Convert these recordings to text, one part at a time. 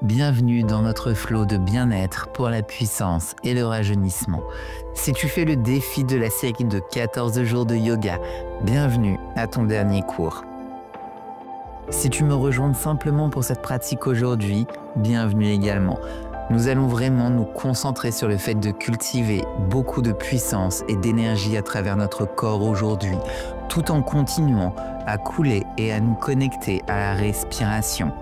Bienvenue dans notre flot de bien-être pour la puissance et le rajeunissement. Si tu fais le défi de la série de 14 jours de yoga, bienvenue à ton dernier cours. Si tu me rejoins simplement pour cette pratique aujourd'hui, bienvenue également. Nous allons vraiment nous concentrer sur le fait de cultiver beaucoup de puissance et d'énergie à travers notre corps aujourd'hui, tout en continuant à couler et à nous connecter à la respiration.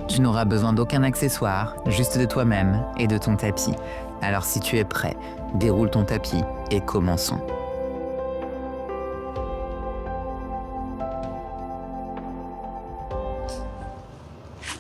Tu n'auras besoin d'aucun accessoire, juste de toi-même et de ton tapis. Alors si tu es prêt, déroule ton tapis et commençons.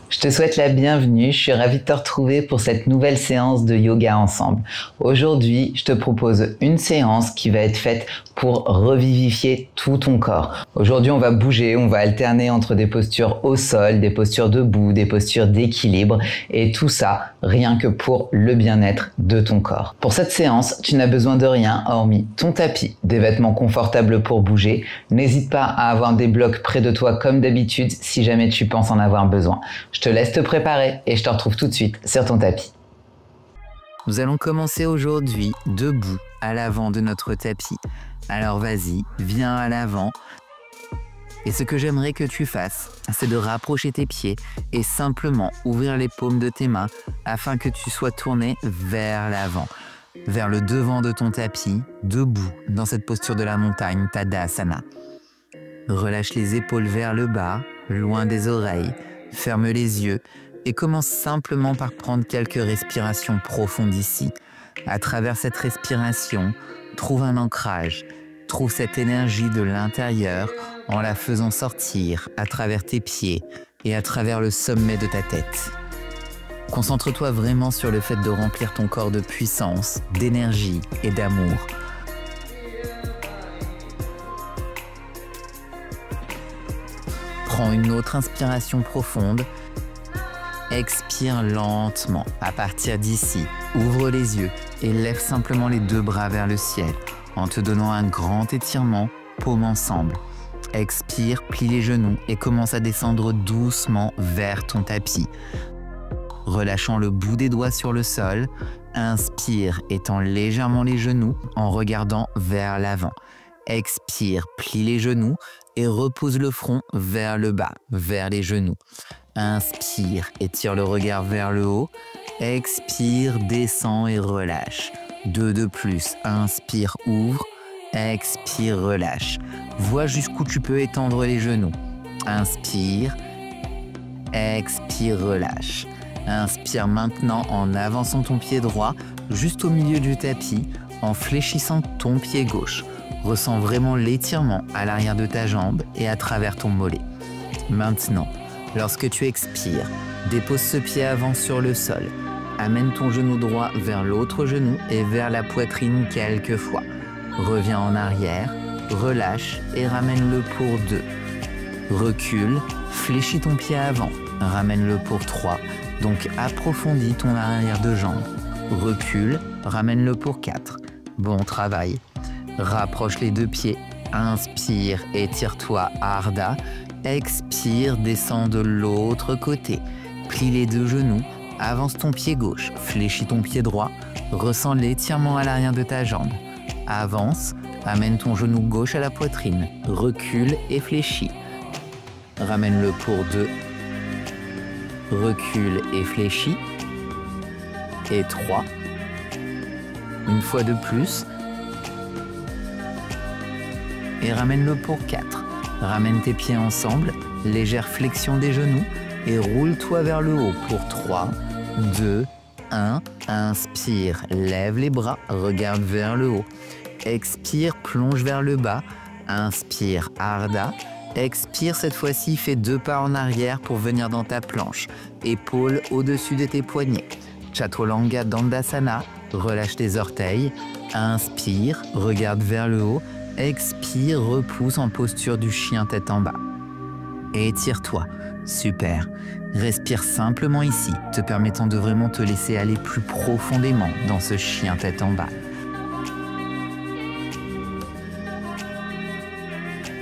Je te souhaite la bienvenue, je suis ravie de te retrouver pour cette nouvelle séance de yoga ensemble. Aujourd'hui, je te propose une séance qui va être faite pour revivifier tout ton corps. Aujourd'hui, on va bouger, on va alterner entre des postures au sol, des postures debout, des postures d'équilibre et tout ça rien que pour le bien-être de ton corps. Pour cette séance, tu n'as besoin de rien hormis ton tapis, des vêtements confortables pour bouger. N'hésite pas à avoir des blocs près de toi comme d'habitude si jamais tu penses en avoir besoin. Je te laisse te préparer et je te retrouve tout de suite sur ton tapis. Nous allons commencer aujourd'hui debout à l'avant de notre tapis. Alors vas-y, viens à l'avant. Et ce que j'aimerais que tu fasses, c'est de rapprocher tes pieds et simplement ouvrir les paumes de tes mains afin que tu sois tourné vers l'avant, vers le devant de ton tapis, debout dans cette posture de la montagne, Tadasana. Relâche les épaules vers le bas, loin des oreilles. Ferme les yeux et commence simplement par prendre quelques respirations profondes ici. À travers cette respiration, trouve un ancrage, trouve cette énergie de l'intérieur en la faisant sortir à travers tes pieds et à travers le sommet de ta tête. Concentre-toi vraiment sur le fait de remplir ton corps de puissance, d'énergie et d'amour. Prends une autre inspiration profonde. Expire lentement. À partir d'ici, ouvre les yeux et lève simplement les deux bras vers le ciel en te donnant un grand étirement, paumes ensemble. Expire, plie les genoux et commence à descendre doucement vers ton tapis. Relâchant le bout des doigts sur le sol, inspire, étends légèrement les genoux en regardant vers l'avant. Expire, plie les genoux et repose le front vers le bas, vers les genoux. Inspire, étire le regard vers le haut. Expire, descends et relâche. 2 de plus. Inspire, ouvre. Expire, relâche. Vois jusqu'où tu peux étendre les genoux. Inspire. Expire, relâche. Inspire maintenant en avançant ton pied droit juste au milieu du tapis, en fléchissant ton pied gauche. Ressens vraiment l'étirement à l'arrière de ta jambe et à travers ton mollet. Maintenant, lorsque tu expires, dépose ce pied avant sur le sol. Amène ton genou droit vers l'autre genou et vers la poitrine quelques fois. Reviens en arrière, relâche et ramène-le pour 2. Recule, fléchis ton pied avant, ramène-le pour 3. Donc approfondis ton arrière de jambe. Recule, ramène-le pour 4. Bon travail. Rapproche les deux pieds, inspire, étire-toi Ardha, expire, descends de l'autre côté, plie les deux genoux, avance ton pied gauche, fléchis ton pied droit, ressens l'étirement à l'arrière de ta jambe, avance, amène ton genou gauche à la poitrine, recule et fléchis, ramène-le pour 2, recule et fléchis, et 3, une fois de plus, et ramène-le pour 4. Ramène tes pieds ensemble, légère flexion des genoux et roule-toi vers le haut pour 3, 2, 1. Inspire, lève les bras, regarde vers le haut. Expire, plonge vers le bas. Inspire, Ardha. Expire, cette fois-ci, fais 2 pas en arrière pour venir dans ta planche. Épaules au-dessus de tes poignets. Chaturanga Dandasana, relâche tes orteils. Inspire, regarde vers le haut. Expire, repousse en posture du chien tête en bas. Et étire-toi. Super. Respire simplement ici, te permettant de vraiment te laisser aller plus profondément dans ce chien tête en bas.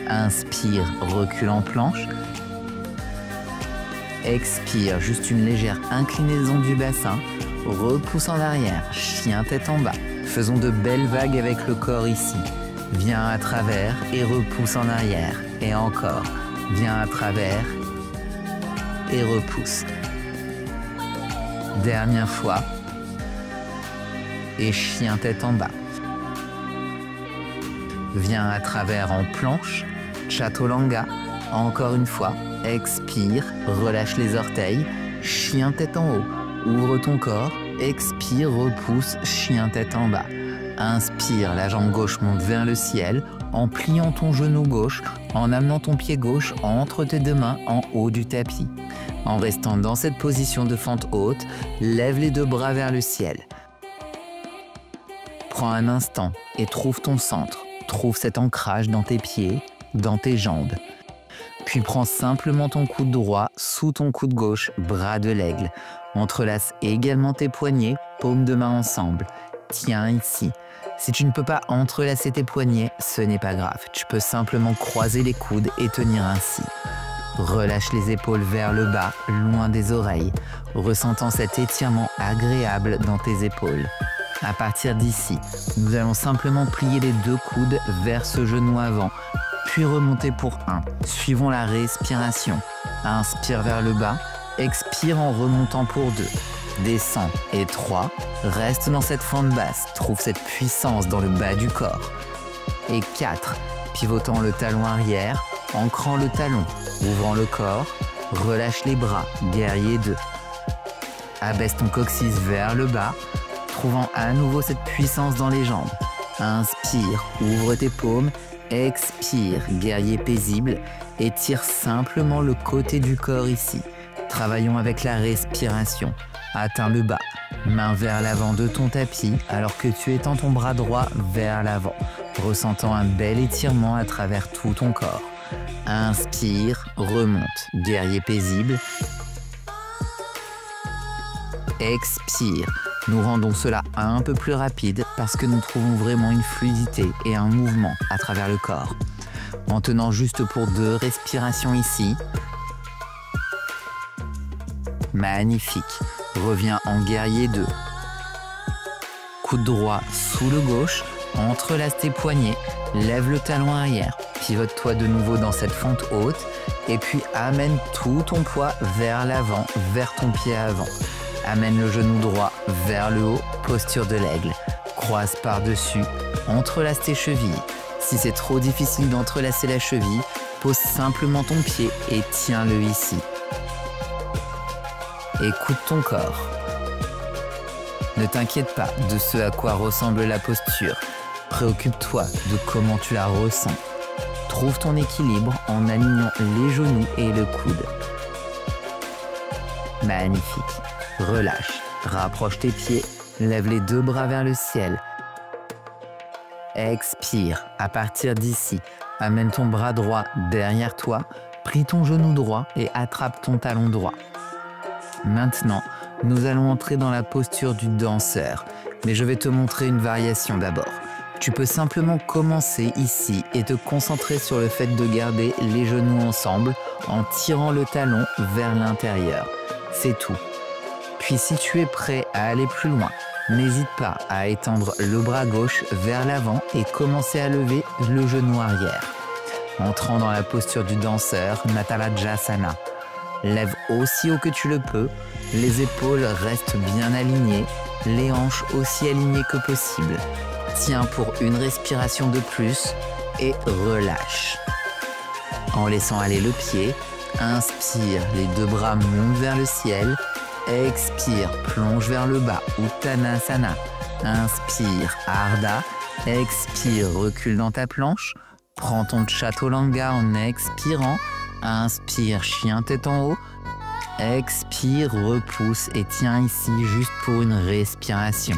Inspire, recule en planche. expire, juste une légère inclinaison du bassin, repousse en arrière, chien tête en bas. Faisons de belles vagues avec le corps ici. Viens à travers et repousse en arrière. Et encore, viens à travers et repousse. Dernière fois. Et chien tête en bas. Viens à travers en planche, chaturanga. Encore une fois, expire, relâche les orteils, chien tête en haut. Ouvre ton corps, expire, repousse, chien tête en bas. Inspire, la jambe gauche monte vers le ciel en pliant ton genou gauche, en amenant ton pied gauche entre tes deux mains en haut du tapis. En restant dans cette position de fente haute, lève les deux bras vers le ciel. Prends un instant et trouve ton centre. Trouve cet ancrage dans tes pieds, dans tes jambes. Puis prends simplement ton coude droit sous ton coude gauche, bras de l'aigle. Entrelace également tes poignets, paumes de main ensemble. Tiens ici. Si tu ne peux pas entrelacer tes poignets, ce n'est pas grave. Tu peux simplement croiser les coudes et tenir ainsi. Relâche les épaules vers le bas, loin des oreilles, ressentant cet étirement agréable dans tes épaules. À partir d'ici, nous allons simplement plier les deux coudes vers ce genou avant, puis remonter pour 1. Suivons la respiration. Inspire vers le bas, expire en remontant pour 2. Descends et 3. Reste dans cette fente basse, trouve cette puissance dans le bas du corps. Et 4. Pivotant le talon arrière, ancrant le talon, ouvrant le corps, relâche les bras, guerrier 2. Abaisse ton coccyx vers le bas, trouvant à nouveau cette puissance dans les jambes. Inspire, ouvre tes paumes, expire, guerrier paisible, étire simplement le côté du corps ici. Travaillons avec la respiration. Atteins le bas, main vers l'avant de ton tapis alors que tu étends ton bras droit vers l'avant, ressentant un bel étirement à travers tout ton corps. Inspire, remonte, guerrier paisible. Expire. Nous rendons cela un peu plus rapide parce que nous trouvons vraiment une fluidité et un mouvement à travers le corps. En tenant juste pour 2 respirations ici. Magnifique. Reviens en guerrier 2. Coude droit sous le gauche, entrelace tes poignets, lève le talon arrière, pivote-toi de nouveau dans cette fente haute et puis amène tout ton poids vers l'avant, vers ton pied avant. Amène le genou droit vers le haut, posture de l'aigle. Croise par-dessus, entrelace tes chevilles. Si c'est trop difficile d'entrelacer la cheville, pose simplement ton pied et tiens-le ici. Écoute ton corps. Ne t'inquiète pas de ce à quoi ressemble la posture. Préoccupe-toi de comment tu la ressens. Trouve ton équilibre en alignant les genoux et le coude. Magnifique. Relâche. Rapproche tes pieds. Lève les 2 bras vers le ciel. Expire. À partir d'ici, amène ton bras droit derrière toi. Plie ton genou droit et attrape ton talon droit. Maintenant, nous allons entrer dans la posture du danseur, mais je vais te montrer une variation d'abord. Tu peux simplement commencer ici et te concentrer sur le fait de garder les genoux ensemble en tirant le talon vers l'intérieur. C'est tout. Puis si tu es prêt à aller plus loin, n'hésite pas à étendre le bras gauche vers l'avant et commencer à lever le genou arrière. Entrant dans la posture du danseur, Natarajasana. Lève aussi haut que tu le peux, les épaules restent bien alignées, les hanches aussi alignées que possible. Tiens pour une respiration de plus et relâche. En laissant aller le pied, inspire, les 2 bras montent vers le ciel, expire, plonge vers le bas, Uttanasana. Inspire, Ardha, expire, recule dans ta planche, prends ton Chaturanga en expirant. Inspire, chien tête en haut. Expire, repousse et tiens ici juste pour une respiration.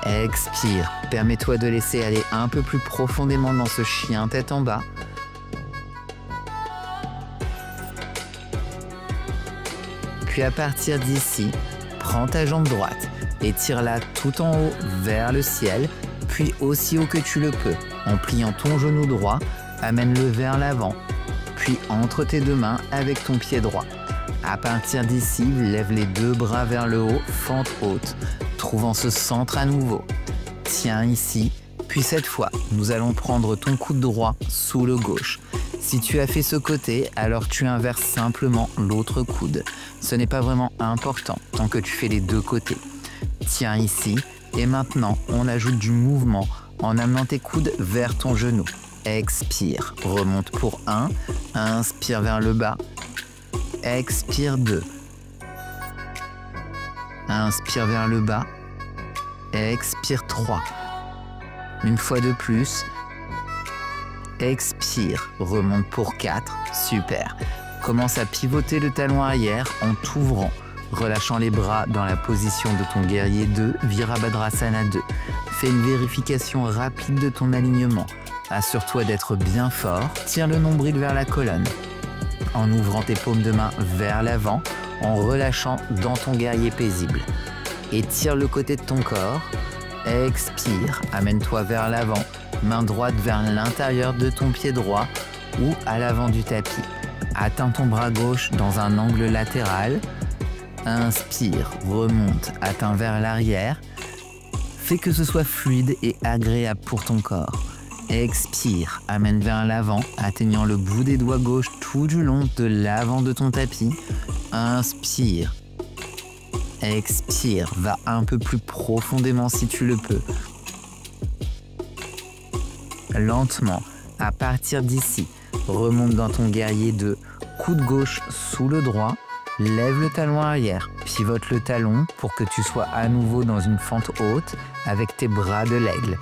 Expire, permets-toi de laisser aller un peu plus profondément dans ce chien tête en bas. Puis à partir d'ici, prends ta jambe droite et tire-la tout en haut vers le ciel, puis aussi haut que tu le peux. En pliant ton genou droit, amène-le vers l'avant, puis entre tes deux mains avec ton pied droit. À partir d'ici, lève les deux bras vers le haut, fente haute, trouvant ce centre à nouveau. Tiens ici, puis cette fois, nous allons prendre ton coude droit sous le gauche. Si tu as fait ce côté, alors tu inverses simplement l'autre coude. Ce n'est pas vraiment important tant que tu fais les deux côtés. Tiens ici, et maintenant, on ajoute du mouvement en amenant tes coudes vers ton genou. Expire, remonte pour 1, inspire vers le bas, expire 2, inspire vers le bas, expire 3. Une fois de plus, expire, remonte pour 4, super. Commence à pivoter le talon arrière en t'ouvrant, relâchant les bras dans la position de ton guerrier 2, Virabhadrasana 2. Fais une vérification rapide de ton alignement. Assure-toi d'être bien fort, tire le nombril vers la colonne. En ouvrant tes paumes de main vers l'avant, en relâchant dans ton guerrier paisible. Étire le côté de ton corps. Expire, amène-toi vers l'avant, main droite vers l'intérieur de ton pied droit ou à l'avant du tapis. Atteins ton bras gauche dans un angle latéral. Inspire, remonte, atteins vers l'arrière. Fais que ce soit fluide et agréable pour ton corps. Expire, amène vers l'avant, atteignant le bout des doigts gauche tout du long de l'avant de ton tapis. Inspire. Expire, va un peu plus profondément si tu le peux. Lentement, à partir d'ici, remonte dans ton guerrier 2, coude gauche sous le droit, lève le talon arrière, pivote le talon pour que tu sois à nouveau dans une fente haute avec tes bras de l'aigle.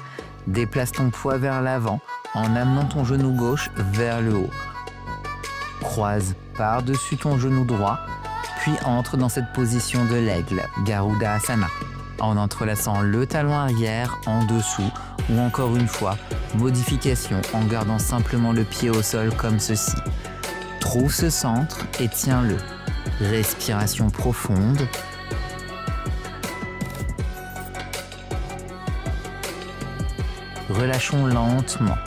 Déplace ton poids vers l'avant en amenant ton genou gauche vers le haut. Croise par-dessus ton genou droit, puis entre dans cette position de l'aigle, Garudasana, en entrelaçant le talon arrière en dessous ou encore une fois, modification en gardant simplement le pied au sol comme ceci. Trouve ce centre et tiens-le. Respiration profonde. Relâchons lentement.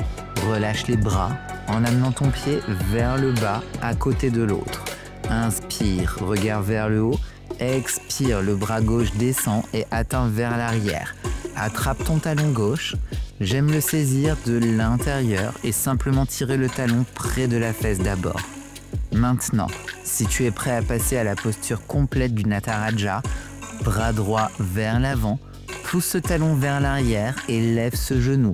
Relâche les bras en amenant ton pied vers le bas à côté de l'autre. Inspire, regard vers le haut. Expire, le bras gauche descend et atteint vers l'arrière. Attrape ton talon gauche. J'aime le saisir de l'intérieur et simplement tirer le talon près de la fesse d'abord. Maintenant, si tu es prêt à passer à la posture complète du Nataraja, bras droit vers l'avant, pousse ce talon vers l'arrière et lève ce genou.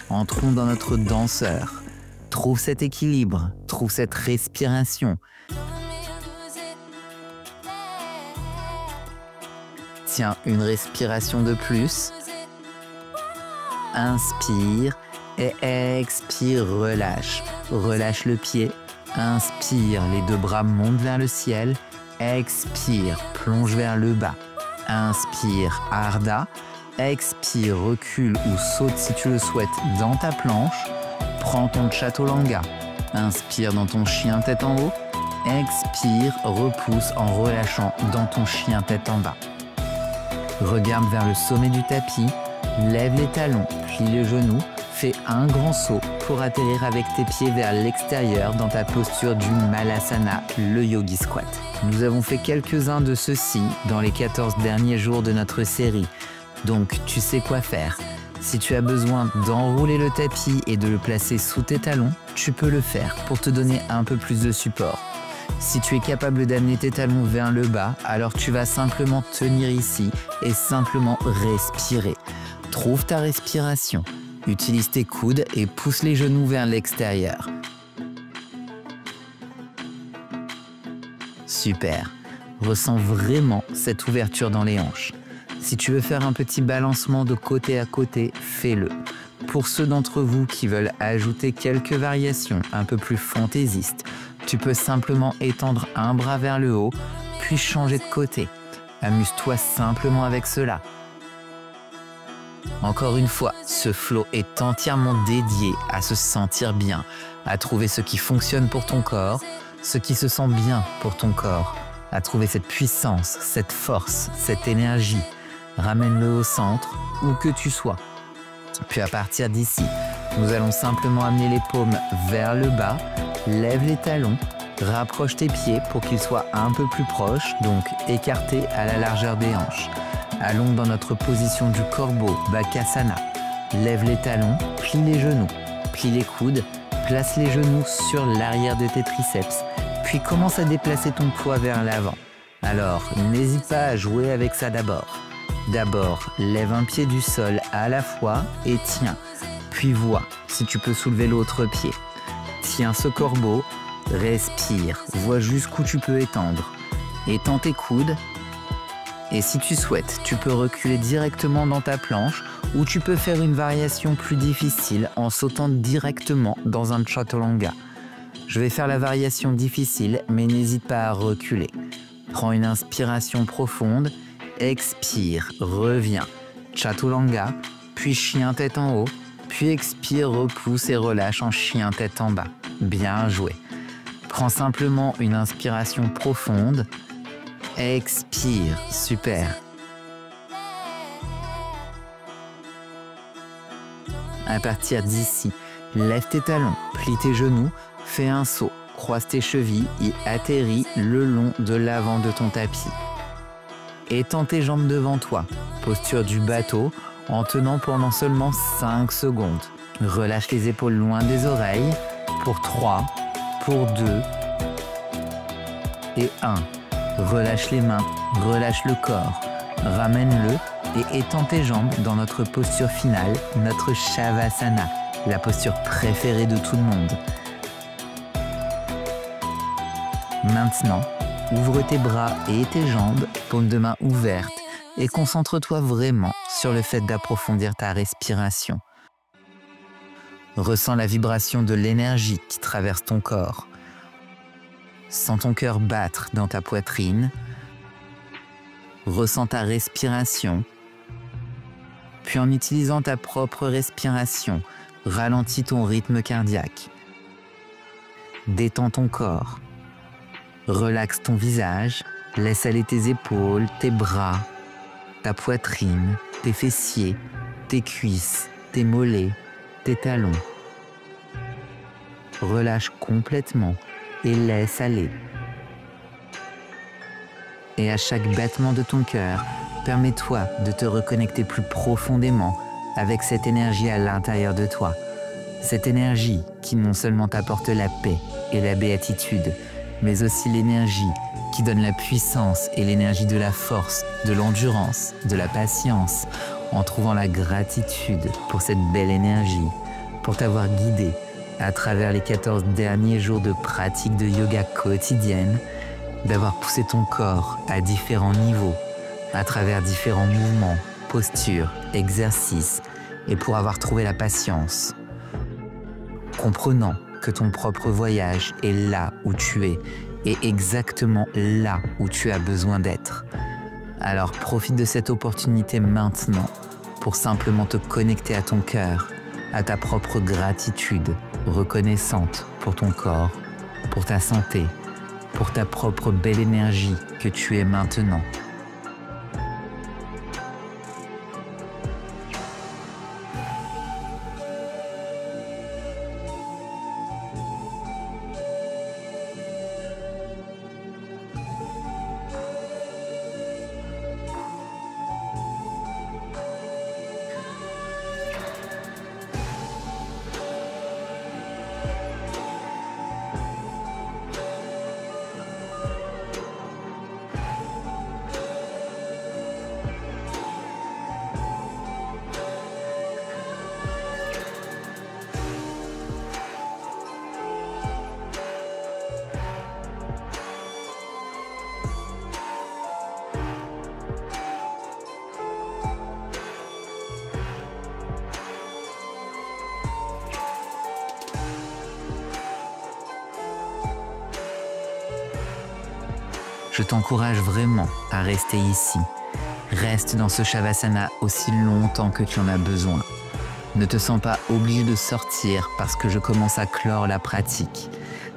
Entrons dans notre danseur. Trouve cet équilibre, trouve cette respiration. Tiens, une respiration de plus. Inspire et expire, relâche. Relâche le pied. Inspire, les deux bras montent vers le ciel. Expire, plonge vers le bas. Inspire, Ardha. Expire, recule ou saute si tu le souhaites dans ta planche. Prends ton Chaturanga. Inspire dans ton chien tête en haut. Expire, repousse en relâchant dans ton chien tête en bas. Regarde vers le sommet du tapis. Lève les talons, puis les genoux. Fais un grand saut pour atterrir avec tes pieds vers l'extérieur dans ta posture du Malasana, le Yogi Squat. Nous avons fait quelques-uns de ceux-ci dans les 14 derniers jours de notre série. Donc, tu sais quoi faire. Si tu as besoin d'enrouler le tapis et de le placer sous tes talons, tu peux le faire pour te donner un peu plus de support. Si tu es capable d'amener tes talons vers le bas, alors tu vas simplement tenir ici et simplement respirer. Trouve ta respiration. Utilise tes coudes et pousse les genoux vers l'extérieur. Super. Ressens vraiment cette ouverture dans les hanches. Si tu veux faire un petit balancement de côté à côté, fais-le. Pour ceux d'entre vous qui veulent ajouter quelques variations un peu plus fantaisistes, tu peux simplement étendre un bras vers le haut, puis changer de côté. Amuse-toi simplement avec cela. Encore une fois, ce flow est entièrement dédié à se sentir bien, à trouver ce qui fonctionne pour ton corps, ce qui se sent bien pour ton corps, à trouver cette puissance, cette force, cette énergie. Ramène-le au centre, où que tu sois. Puis à partir d'ici, Nous allons simplement amener les paumes vers le bas, lève les talons, rapproche tes pieds pour qu'ils soient un peu plus proches, donc écartés à la largeur des hanches. Allons dans notre position du corbeau, Bakasana. Lève les talons, plie les genoux, plie les coudes, place les genoux sur l'arrière de tes triceps, puis commence à déplacer ton poids vers l'avant. Alors, n'hésite pas à jouer avec ça d'abord. D'abord, lève un pied du sol à la fois et tiens, puis vois si tu peux soulever l'autre pied. Tiens ce corbeau, respire, vois jusqu'où tu peux étendre. Étends tes coudes. Et si tu souhaites, tu peux reculer directement dans ta planche ou tu peux faire une variation plus difficile en sautant directement dans un chaturanga. Je vais faire la variation difficile, mais n'hésite pas à reculer. Prends une inspiration profonde, expire, reviens. Chaturanga, puis chien tête en haut, puis expire, repousse et relâche en chien tête en bas. Bien joué. Prends simplement une inspiration profonde. Expire, super. À partir d'ici, lève tes talons, plie tes genoux, fais un saut, croise tes chevilles et atterris le long de l'avant de ton tapis. Étends tes jambes devant toi, posture du bateau en tenant pendant seulement 5 secondes. Relâche les épaules loin des oreilles pour 3, pour 2 et 1. Relâche les mains, relâche le corps, ramène-le et étends tes jambes dans notre posture finale, notre Shavasana, la posture préférée de tout le monde. Maintenant, ouvre tes bras et tes jambes, paumes de main ouvertes, et concentre-toi vraiment sur le fait d'approfondir ta respiration. Ressens la vibration de l'énergie qui traverse ton corps. Sens ton cœur battre dans ta poitrine. Ressens ta respiration. Puis en utilisant ta propre respiration, ralentis ton rythme cardiaque. Détends ton corps. Relaxe ton visage. Laisse aller tes épaules, tes bras, ta poitrine, tes fessiers, tes cuisses, tes mollets, tes talons. Relâche complètement et laisse aller. Et à chaque battement de ton cœur, permets-toi de te reconnecter plus profondément avec cette énergie à l'intérieur de toi. Cette énergie qui non seulement t'apporte la paix et la béatitude, mais aussi l'énergie qui donne la puissance et l'énergie de la force, de l'endurance, de la patience, en trouvant la gratitude pour cette belle énergie, pour t'avoir guidé à travers les 14 derniers jours de pratique de yoga quotidienne, d'avoir poussé ton corps à différents niveaux, à travers différents mouvements, postures, exercices, et pour avoir trouvé la patience. Comprenant que ton propre voyage est là où tu es, et exactement là où tu as besoin d'être. Alors profite de cette opportunité maintenant pour simplement te connecter à ton cœur, à ta propre gratitude, reconnaissante pour ton corps, pour ta santé, pour ta propre belle énergie que tu es maintenant. Je t'encourage vraiment à rester ici. Reste dans ce Shavasana aussi longtemps que tu en as besoin. Ne te sens pas obligé de sortir parce que je commence à clore la pratique.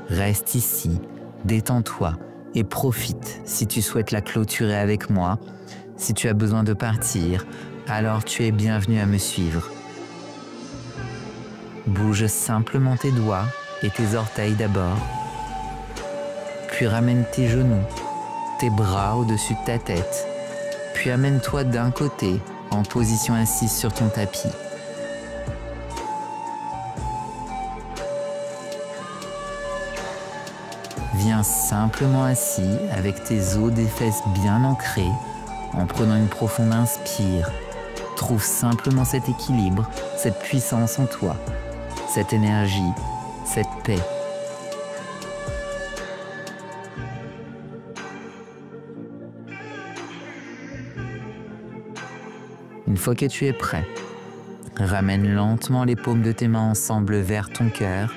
Reste ici, détends-toi et profite si tu souhaites la clôturer avec moi. Si tu as besoin de partir, alors tu es bienvenu à me suivre. Bouge simplement tes doigts et tes orteils d'abord. Puis ramène tes genoux, tes bras au-dessus de ta tête. Puis amène-toi d'un côté en position assise sur ton tapis. Viens simplement assis avec tes os des fesses bien ancrés en prenant une profonde inspire. Trouve simplement cet équilibre, cette puissance en toi, cette énergie, cette paix. Une fois que tu es prêt, ramène lentement les paumes de tes mains ensemble vers ton cœur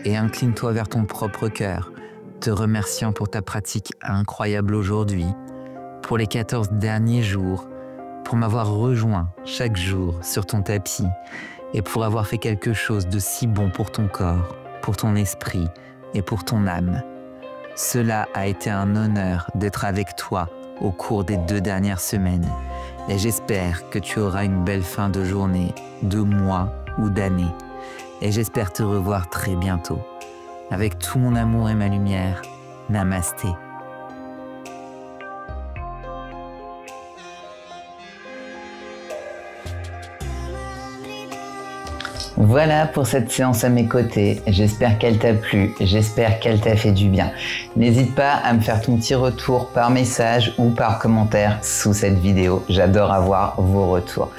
et incline-toi vers ton propre cœur, te remerciant pour ta pratique incroyable aujourd'hui, pour les 14 derniers jours, pour m'avoir rejoint chaque jour sur ton tapis et pour avoir fait quelque chose de si bon pour ton corps, pour ton esprit et pour ton âme. Cela a été un honneur d'être avec toi au cours des 2 dernières semaines et j'espère que tu auras une belle fin de journée, de mois ou d'année. Et j'espère te revoir très bientôt. Avec tout mon amour et ma lumière, Namasté. Voilà pour cette séance à mes côtés. J'espère qu'elle t'a plu, j'espère qu'elle t'a fait du bien. N'hésite pas à me faire ton petit retour par message ou par commentaire sous cette vidéo. J'adore avoir vos retours.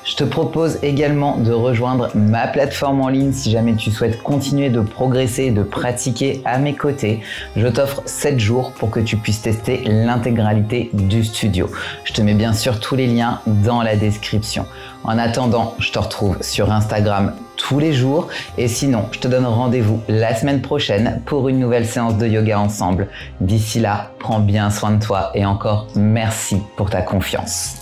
Je te propose également de rejoindre ma plateforme en ligne si jamais tu souhaites continuer de progresser et de pratiquer à mes côtés. Je t'offre 7 jours pour que tu puisses tester l'intégralité du studio. Je te mets bien sûr tous les liens dans la description. En attendant, je te retrouve sur Instagram tous les jours et sinon, je te donne rendez-vous la semaine prochaine pour une nouvelle séance de yoga ensemble. D'ici là, prends bien soin de toi et encore merci pour ta confiance.